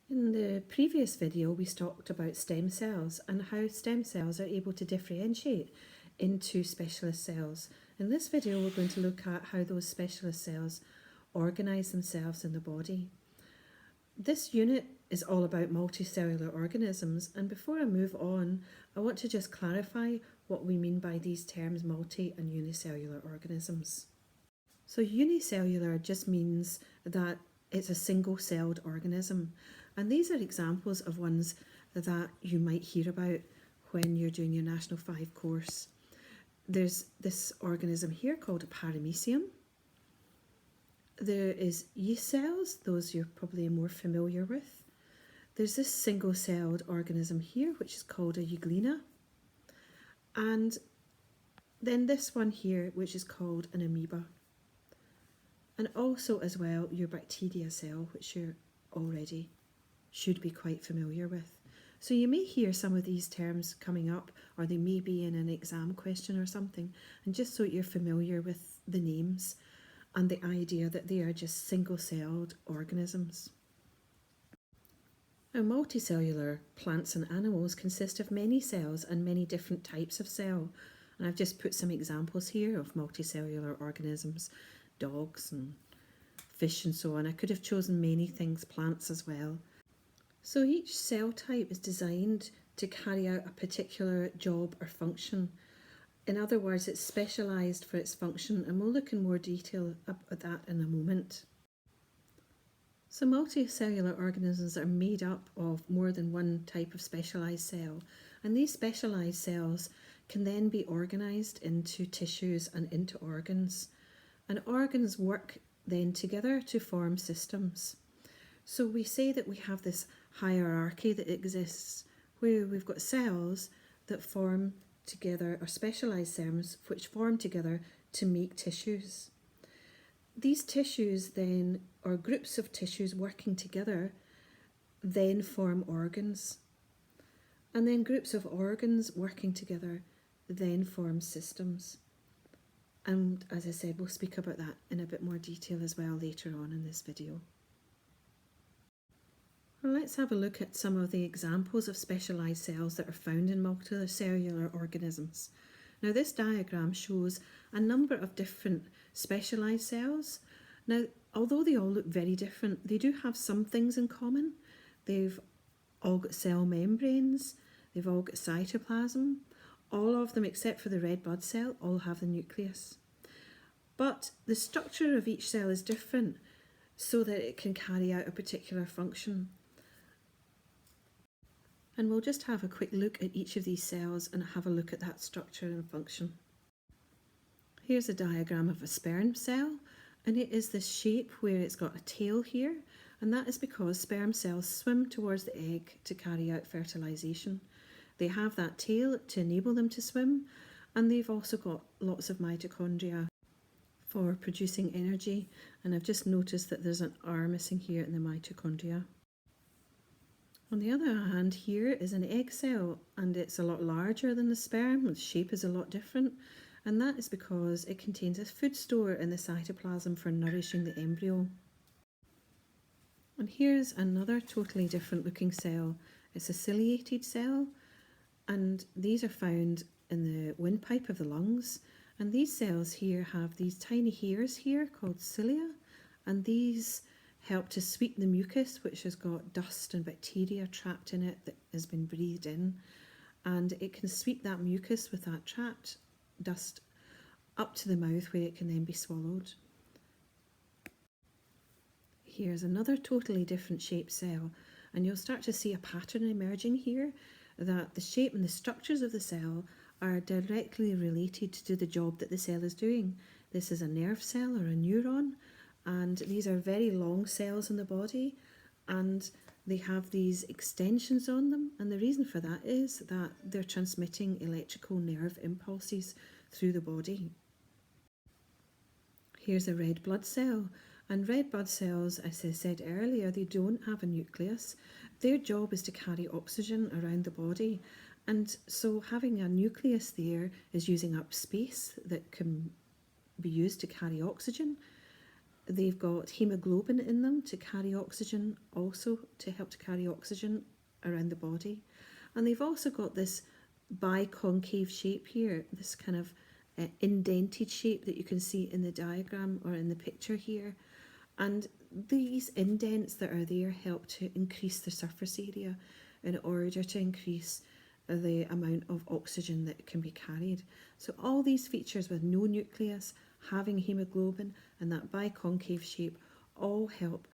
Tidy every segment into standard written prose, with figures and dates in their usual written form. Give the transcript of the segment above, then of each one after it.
In the previous video, we talked about stem cells and how stem cells are able to differentiate into specialist cells. In this video, we're going to look at how those specialist cells organise themselves in the body. This unit is all about multicellular organisms, and before I move on, I want to just clarify what we mean by these terms multi and unicellular organisms. So unicellular just means that it's a single-celled organism, and these are examples of ones that you might hear about when you're doing your National 5 course. There's this organism here called a paramecium. There is yeast cells, those you're probably more familiar with. There's this single-celled organism here, which is called a euglena. And then this one here, which is called an amoeba. And also as well, your bacteria cell, which you already should be quite familiar with. So you may hear some of these terms coming up, or they may be in an exam question or something, and just so you're familiar with the names and the idea that they are just single-celled organisms. Now, multicellular plants and animals consist of many cells and many different types of cell. And I've just put some examples here of multicellular organisms, dogs and fish and so on. I could have chosen many things, plants as well. So each cell type is designed to carry out a particular job or function. In other words, it's specialised for its function, and we'll look in more detail at that in a moment. So multicellular organisms are made up of more than one type of specialised cell, and these specialised cells can then be organised into tissues and into organs. And organs work then together to form systems. So we say that we have this hierarchy that exists where we've got cells that form together, or specialised cells which form together to make tissues. These tissues then, or groups of tissues working together, then form organs. And then groups of organs working together then form systems. And as I said, we'll speak about that in a bit more detail as well later on in this video. Well, let's have a look at some of the examples of specialised cells that are found in multicellular organisms. Now, this diagram shows a number of different specialised cells. Now, although they all look very different, they do have some things in common. They've all got cell membranes, they've all got cytoplasm. All of them, except for the red blood cell, all have the nucleus. But the structure of each cell is different so that it can carry out a particular function. And we'll just have a quick look at each of these cells and have a look at that structure and function. Here's a diagram of a sperm cell, and it is this shape where it's got a tail here, and that is because sperm cells swim towards the egg to carry out fertilisation. They have that tail to enable them to swim, and they've also got lots of mitochondria for producing energy, and I've just noticed that there's an R missing here in the mitochondria. On the other hand, here is an egg cell, and it's a lot larger than the sperm. The shape is a lot different, and that is because it contains a food store in the cytoplasm for nourishing the embryo. And here's another totally different looking cell. It's a ciliated cell, and these are found in the windpipe of the lungs. And these cells here have these tiny hairs here called cilia, and these help to sweep the mucus, which has got dust and bacteria trapped in it that has been breathed in, and it can sweep that mucus with that trapped dust up to the mouth where it can then be swallowed. Here's another totally different shaped cell, and you'll start to see a pattern emerging here, that the shape and the structures of the cell are directly related to the job that the cell is doing. This is a nerve cell or a neuron, and these are very long cells in the body, and they have these extensions on them, and the reason for that is that they're transmitting electrical nerve impulses through the body. Here's a red blood cell, and red blood cells, as I said earlier, they don't have a nucleus. Their job is to carry oxygen around the body, and so having a nucleus there is using up space that can be used to carry oxygen. They've got hemoglobin in them to carry oxygen, also to help to carry oxygen around the body. And they've also got this biconcave shape here, this kind of indented shape that you can see in the diagram or in the picture here. And these indents that are there help to increase the surface area in order to increase the amount of oxygen that can be carried. So all these features with no nucleus, having hemoglobin and that biconcave shape all help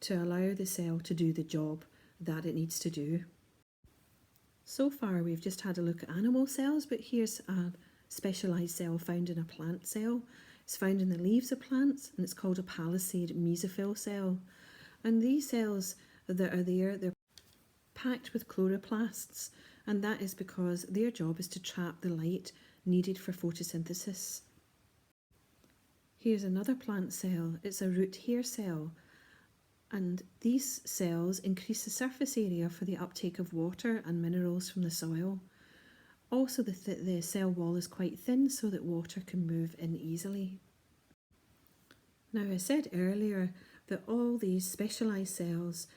to allow the cell to do the job that it needs to do. So far we've just had a look at animal cells, but here's a specialised cell found in a plant cell. It's found in the leaves of plants and it's called a palisade mesophyll cell. And these cells that are there, they're packed with chloroplasts, and that is because their job is to trap the light needed for photosynthesis. Here's another plant cell. It's a root hair cell, and these cells increase the surface area for the uptake of water and minerals from the soil. Also, the cell wall is quite thin so that water can move in easily. Now, I said earlier that all these specialised cells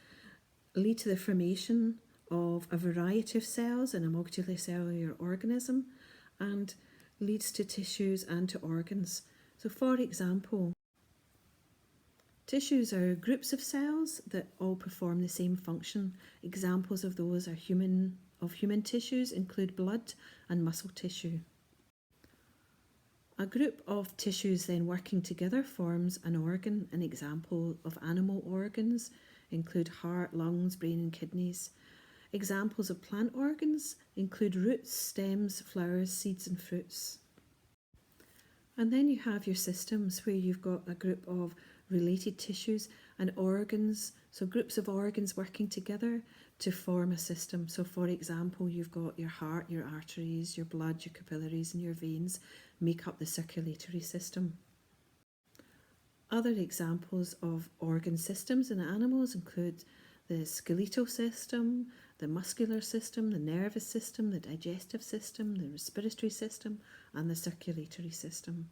lead to the formation of a variety of cells in a multicellular organism and leads to tissues and to organs. So, for example, tissues are groups of cells that all perform the same function. Examples of those are human tissues include blood and muscle tissue. A group of tissues then working together forms an organ. An example of animal organs include heart, lungs, brain and kidneys. Examples of plant organs include roots, stems, flowers, seeds and fruits. And then you have your systems where you've got a group of related tissues and organs, so groups of organs working together to form a system. So for example, you've got your heart, your arteries, your blood, your capillaries and your veins make up the circulatory system. Other examples of organ systems in animals include the skeletal system, the muscular system, the nervous system, the digestive system, the respiratory system and the circulatory system.